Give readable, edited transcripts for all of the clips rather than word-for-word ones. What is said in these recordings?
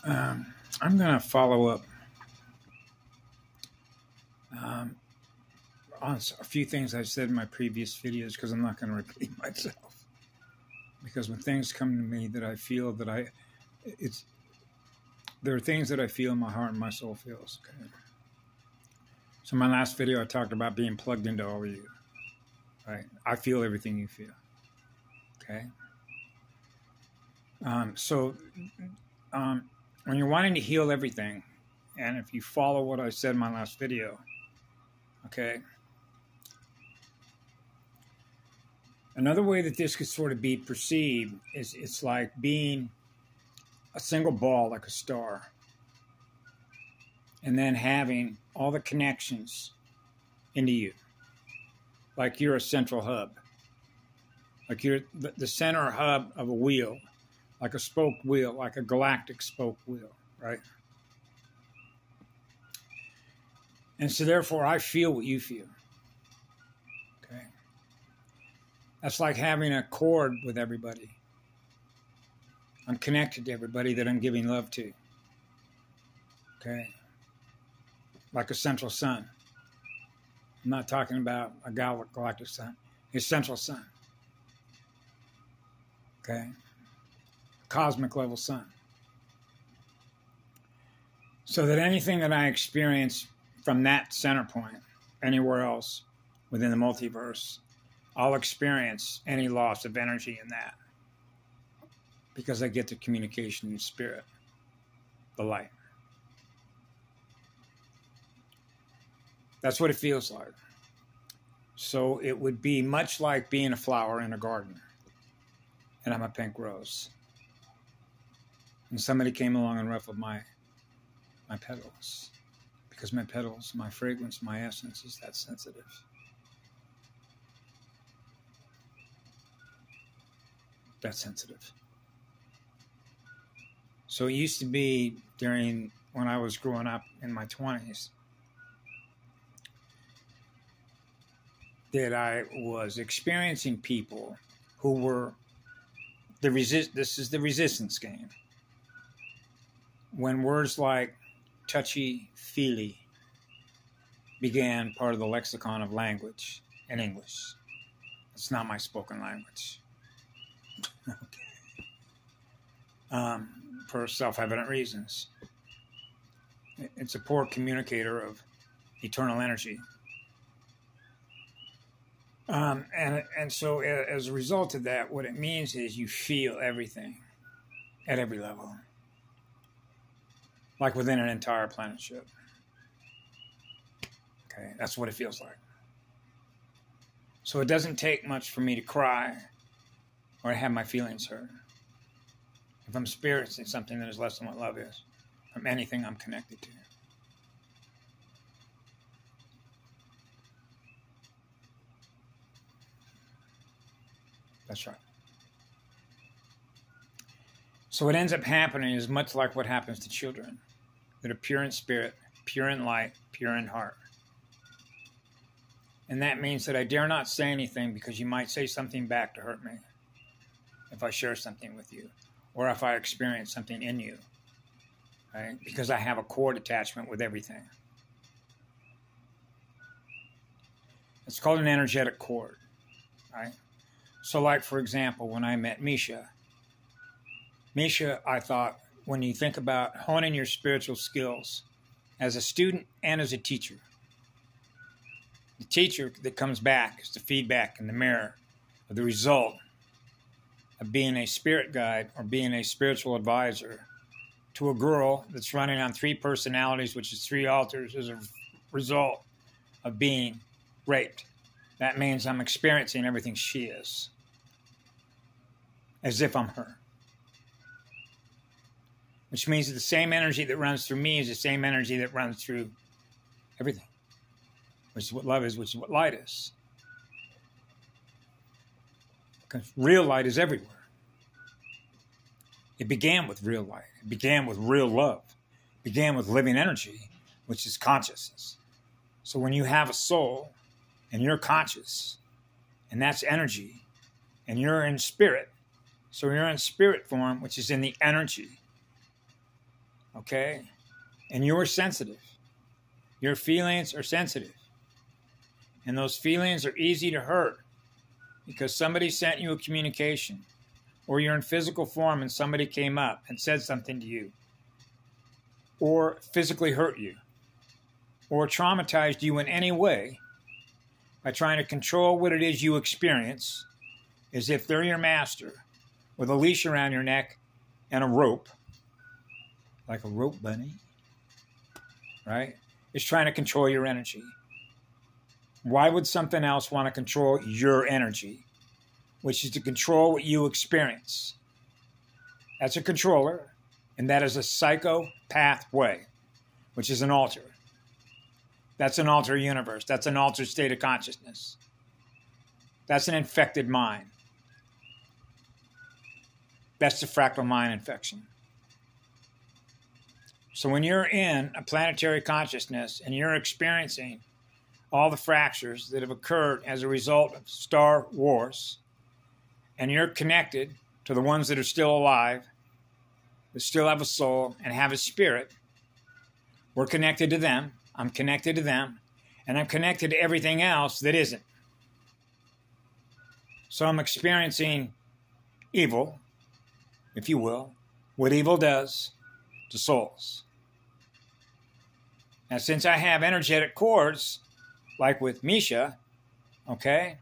I'm going to follow up on a few things I said in my previous videos because I'm not going to repeat myself. Because when things come to me that I feel that there are things that I feel in my heart and my soul feels. Okay. So in my last video, I talked about being plugged into all of you. Right? I feel everything you feel. Okay. When you're wanting to heal everything, and if you follow what I said in my last video, okay, another way that this could sort of be perceived is it's like being a single ball, like a star, and then having all the connections into you, like you're a central hub, like you're the center hub of a wheel, like a spoked wheel, like a galactic spoked wheel, right? And so therefore I feel what you feel. Okay. That's like having a cord with everybody. I'm connected to everybody that I'm giving love to. Okay. Like a central sun. I'm not talking about a galactic sun. A central sun. Okay. Cosmic level sun. So that anything that I experience from that center point, anywhere else within the multiverse, I'll experience any loss of energy in that. Because I get the communication in spirit, the light. That's what it feels like. So it would be much like being a flower in a garden. And I'm a pink rose. And somebody came along and ruffled my petals. Because my petals, my fragrance, my essence is that sensitive. That sensitive. So it used to be when I was growing up in my 20s that I was experiencing people who were this is the resistance game. When words like touchy-feely began part of the lexicon of language in English. It's not my spoken language. Okay. For self-evident reasons. It's a poor communicator of eternal energy. And so as a result of that, what it means is you feel everything at every level. Like within an entire planetship. Okay, that's what it feels like. So it doesn't take much for me to cry or to have my feelings hurt. If I'm experiencing something that is less than what love is, from anything I'm connected to. That's right. So what ends up happening is much like what happens to children that are pure in spirit, pure in light, pure in heart. And that means that I dare not say anything because you might say something back to hurt me if I share something with you or if I experience something in you, right? Because I have a cord attachment with everything. It's called an energetic cord, right? So like, for example, when I met Misha, I thought, when you think about honing your spiritual skills as a student and as a teacher, the teacher that comes back is the feedback and the mirror of the result of being a spirit guide or being a spiritual advisor to a girl that's running on 3 personalities, which is 3 altars, as a result of being raped. That means I'm experiencing everything she is, as if I'm her. Which means that the same energy that runs through me is the same energy that runs through everything. Which is what love is, which is what light is. Because real light is everywhere. It began with real light. It began with real love. It began with living energy, which is consciousness. So when you have a soul and you're conscious, and that's energy, and you're in spirit, so you're in spirit form, which is in the energy. Okay? And you're sensitive. Your feelings are sensitive. And those feelings are easy to hurt because somebody sent you a communication, or you're in physical form and somebody came up and said something to you, or physically hurt you, or traumatized you in any way by trying to control what it is you experience as if they're your master with a leash around your neck and a rope, like a rope bunny, right? Is trying to control your energy. Why would something else want to control your energy, which is to control what you experience? That's a controller, and that is a psychopath way, which is an alter. That's an altered universe. That's an altered state of consciousness. That's an infected mind. That's the fractal mind infection. So when you're in a planetary consciousness and you're experiencing all the fractures that have occurred as a result of Star Wars, and you're connected to the ones that are still alive, that still have a soul and have a spirit, we're connected to them. I'm connected to them, and I'm connected to everything else that isn't. So I'm experiencing evil, if you will, what evil does to souls. Now, since I have energetic cords, like with Misha, okay,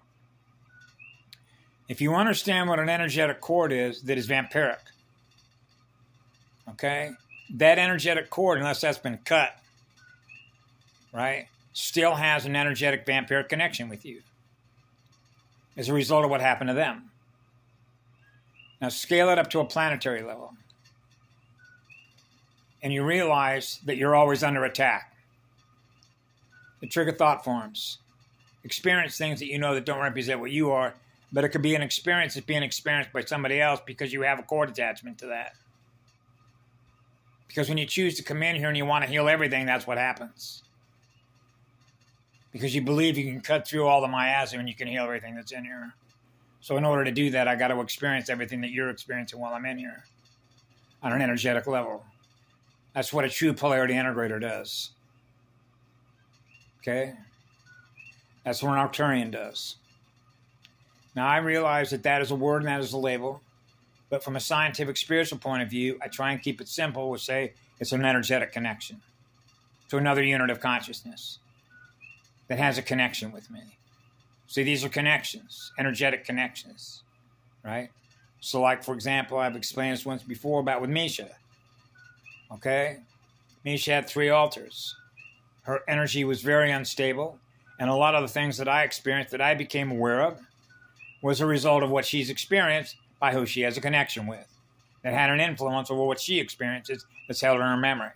if you understand what an energetic cord is that is vampiric, okay, that energetic cord, unless that's been cut, right, still has an energetic vampiric connection with you as a result of what happened to them. Now scale it up to a planetary level, and you realize that you're always under attack. The trigger thought forms. Experience things that you know that don't represent what you are, but it could be an experience that's being experienced by somebody else because you have a cord attachment to that. Because when you choose to come in here and you want to heal everything, that's what happens. Because you believe you can cut through all the miasma and you can heal everything that's in here. So in order to do that, I got to experience everything that you're experiencing while I'm in here on an energetic level. That's what a true polarity integrator does. Okay? That's what an Arcturian does. Now, I realize that that is a word and that is a label. But from a scientific, spiritual point of view, I try and keep it simple. We'll say it's an energetic connection to another unit of consciousness that has a connection with me. See, these are connections, energetic connections, right? So like, for example, I've explained this once before about with Misha, okay? Misha had 3 altars. Her energy was very unstable, and a lot of the things that I experienced that I became aware of was a result of what she's experienced by who she has a connection with, that had an influence over what she experiences that's held in her memory.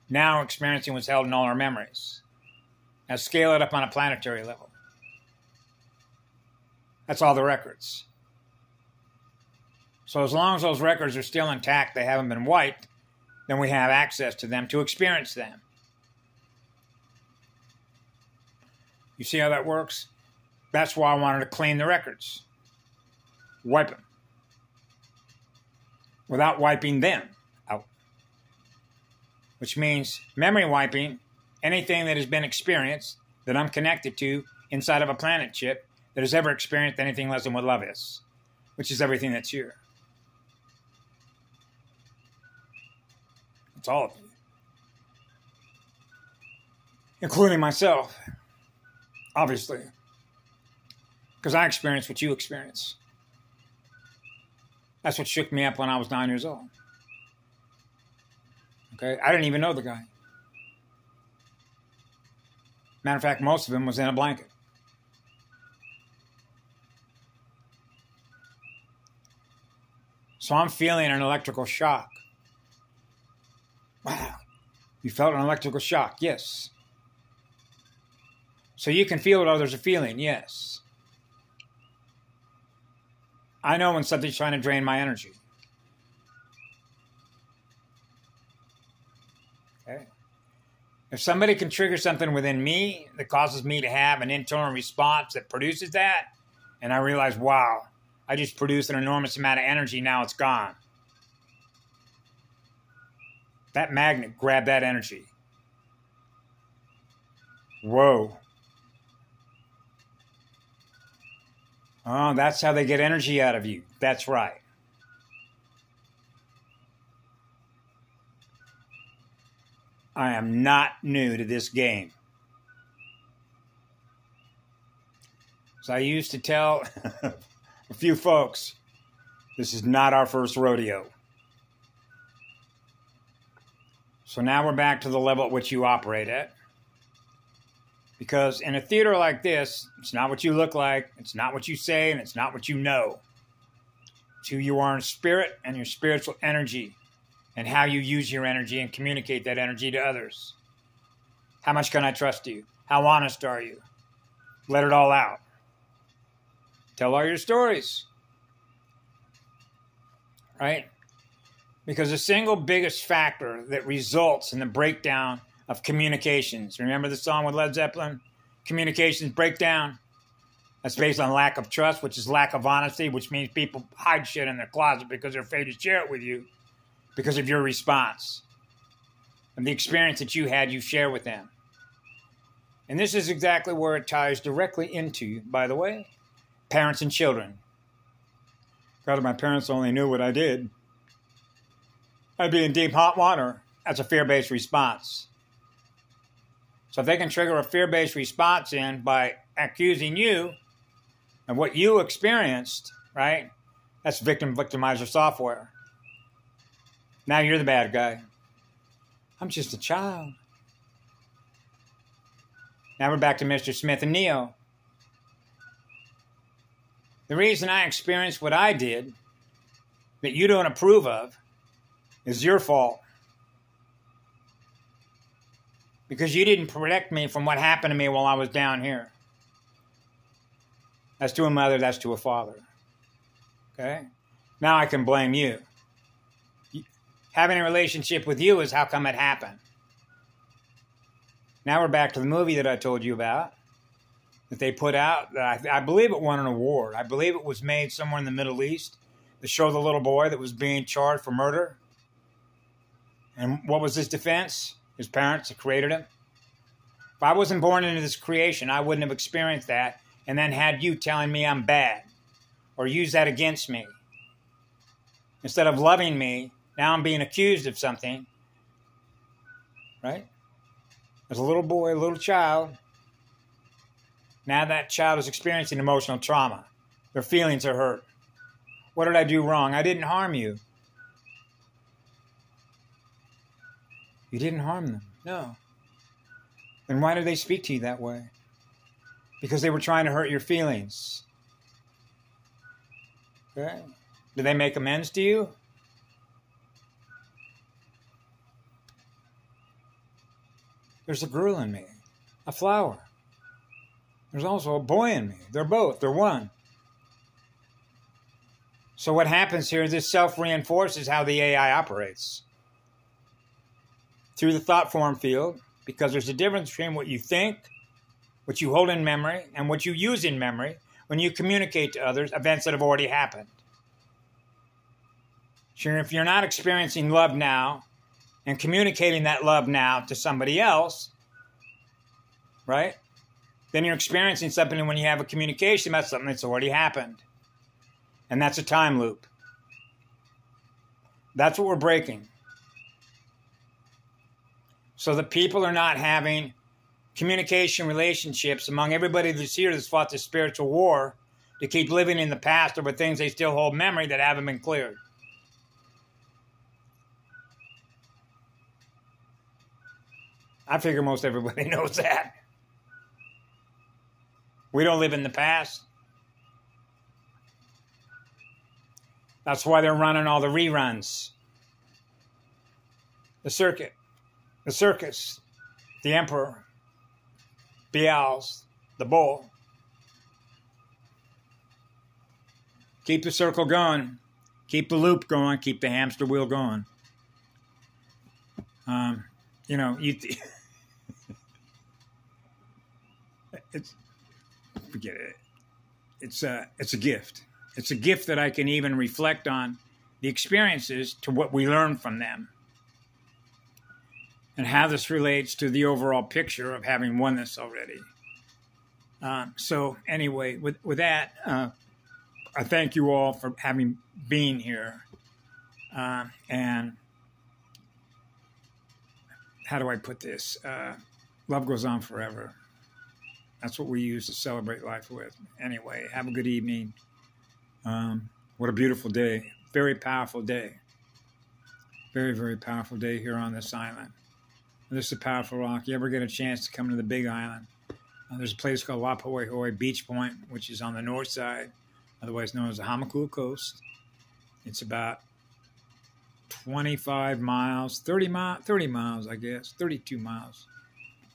Now experiencing what's held in all her memories. Now scale it up on a planetary level. That's all the records. So as long as those records are still intact, they haven't been wiped, then we have access to them to experience them. You see how that works? That's why I wanted to clean the records. Wipe them. Without wiping them out. Which means memory wiping anything that has been experienced that I'm connected to inside of a planet chip that has ever experienced anything less than what love is, which is everything that's here. It's all of you. Including myself, obviously. Because I experienced what you experience. That's what shook me up when I was 9 years old. Okay? I didn't even know the guy. Matter of fact, most of him was in a blanket. So I'm feeling an electrical shock. Wow. You felt an electrical shock? Yes. So you can feel what others are feeling? Yes. I know when something's trying to drain my energy. Okay. If somebody can trigger something within me that causes me to have an internal response that produces that, and I realize, wow, I just produced an enormous amount of energy, now it's gone. That magnet grabbed that energy. Whoa. Oh, that's how they get energy out of you. That's right. I am not new to this game. So I used to tell a few folks, this is not our first rodeo. So now we're back to the level at which you operate at. Because in a theater like this, it's not what you look like, it's not what you say, and it's not what you know. It's who you are in spirit and your spiritual energy, and how you use your energy and communicate that energy to others. How much can I trust you? How honest are you? Let it all out. Tell all your stories. Right? Because the single biggest factor that results in the breakdown of communications. Remember the song with Led Zeppelin? Communications breakdown. That's based on lack of trust, which is lack of honesty, which means people hide shit in their closet because they're afraid to share it with you because of your response and the experience that you had, you share with them. And this is exactly where it ties directly into, by the way, parents and children. God, if my parents only knew what I did, I'd be in deep hot water. That's a fear-based response. So if they can trigger a fear-based response in by accusing you of what you experienced, right? That's victimizer software. Now you're the bad guy. I'm just a child. Now we're back to Mr. Smith and Neo. The reason I experienced what I did that you don't approve of is your fault. Because you didn't protect me from what happened to me while I was down here. That's to a mother, that's to a father. Okay? Now I can blame you. Having a relationship with you is how come it happened. Now we're back to the movie that I told you about, that they put out. That I believe it won an award. I believe it was made somewhere in the Middle East to show the little boy that was being charged for murder. And what was his defense? His parents that created him. If I wasn't born into this creation, I wouldn't have experienced that and then had you telling me I'm bad or use that against me. Instead of loving me, now I'm being accused of something. Right? As a little boy, a little child, now that child is experiencing emotional trauma. Their feelings are hurt. What did I do wrong? I didn't harm you. You didn't harm them. No. Then why did they speak to you that way? Because they were trying to hurt your feelings. Okay? Did they make amends to you? There's a girl in me, a flower. There's also a boy in me. They're both. They're one. So what happens here is this self-reinforces how the AI operates. Through the thought form field, because there's a difference between what you think, what you hold in memory, and what you use in memory when you communicate to others events that have already happened. Sure, if you're not experiencing love now and communicating that love now to somebody else, right? Then you're experiencing something when you have a communication about something that's already happened. And that's a time loop. That's what we're breaking. So the people are not having communication relationships among everybody that's here that's fought this spiritual war to keep living in the past over things they still hold memory that haven't been cleared. I figure most everybody knows that. We don't live in the past. That's why they're running all the reruns. The circuit. The circus, the emperor, Bial's, the bull. Keep the circle going. Keep the loop going. Keep the hamster wheel going. It's forget it. It's a gift. It's a gift that I can even reflect on the experiences to what we learn from them. and how this relates to the overall picture of having won this already. So anyway, with that, I thank you all for having been here. And how do I put this? Love goes on forever. That's what we use to celebrate life with. Anyway, have a good evening. What a beautiful day. Very powerful day. Very, very powerful day here on this island. This is a powerful rock. You ever get a chance to come to the Big Island? There's a place called Lapahoehoe Beach Point, which is on the north side, otherwise known as the Hamakua Coast. It's about 25 miles, 30 miles, I guess, 32 miles.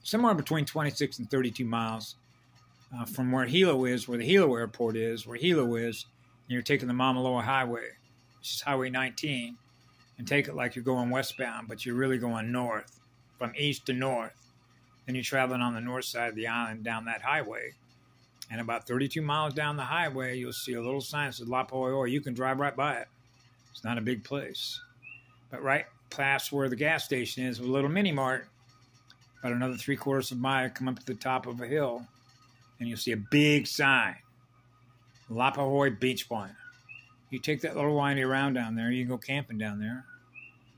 Somewhere between 26 and 32 miles from where Hilo is, where the Hilo airport is, where Hilo is, and you're taking the Maumaloa Highway, which is Highway 19, and take it like you're going westbound, but you're really going north, from east to north. Then you're traveling on the north side of the island down that highway. And about 32 miles down the highway, you'll see a little sign that says Lapahoehoe. You can drive right by it. It's not a big place. But right past where the gas station is, with a little mini mart, about another 3/4 of a mile, come up to the top of a hill, and you'll see a big sign, Lapahoehoe Beach Point. You take that little windy around down there, you can go camping down there,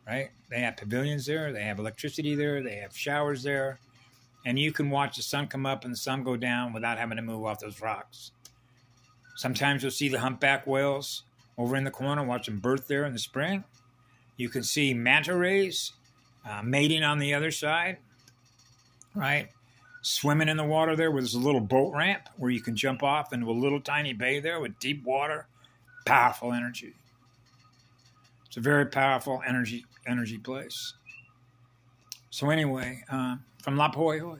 right? They have pavilions there, they have electricity there, they have showers there, and you can watch the sun come up and the sun go down without having to move off those rocks. Sometimes you'll see the humpback whales over in the corner, watch them birth there in the spring. You can see manta rays mating on the other side, right? Swimming in the water there where there's a little boat ramp where you can jump off into a little tiny bay there with deep water. Powerful energy. It's a very powerful energy place. So anyway, from Lapahoehoe.